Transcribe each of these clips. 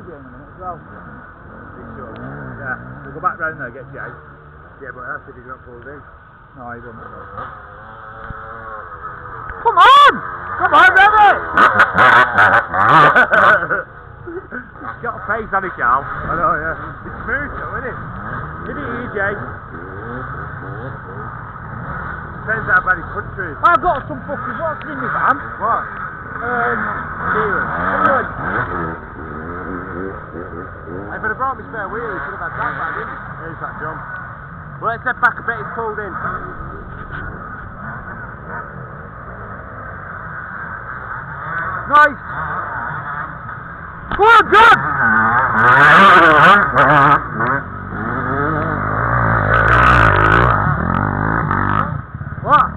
here in a minute as well. Sure. Yeah, we'll go back round there, get Jay. Yeah, but that's if he's not pulled in. No, he won't. Come on! Come on, Remy! He's got a face on his Carl. I know, yeah. It's smooth though, isn't it? Did he hear Jay? Depends how bad his country is. I've got some fucking what's in my van? What? Steering. If I'd have brought me spare wheel, he should have had that back, didn't he? Here's that jump. Well, let's head back a bit, it's pulled in. Nice! Go on, John! What?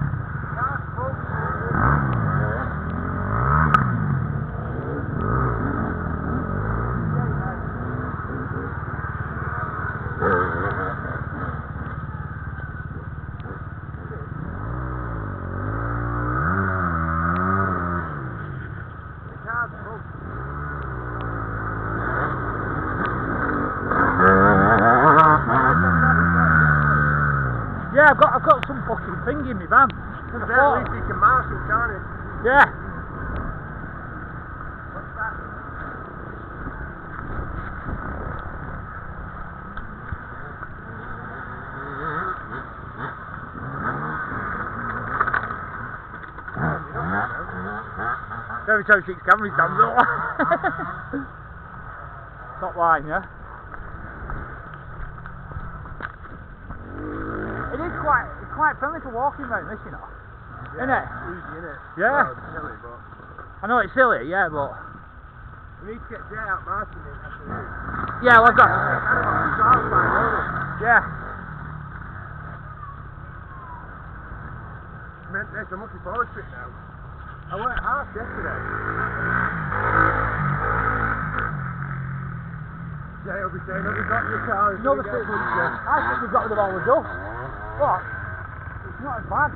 Yeah, I've got some fucking thing in my van. At least you can marshal, can't it? Yeah. What's that? Every time 6 cameras stands up. Top line, yeah? It's quite friendly for walking around this, you know. Yeah, Isn't it? Easy, innit? Yeah. Well, it's silly, but... I know it's silly, yeah, but... We need to get Jay out marching in afternoon. Yeah, well, I've got... Yeah. Yes, I'm looking forward to it now. I worked hard yesterday. Jay will be saying, have you got your car? No, I think we've got rid of all the dust. What? It's not as bad.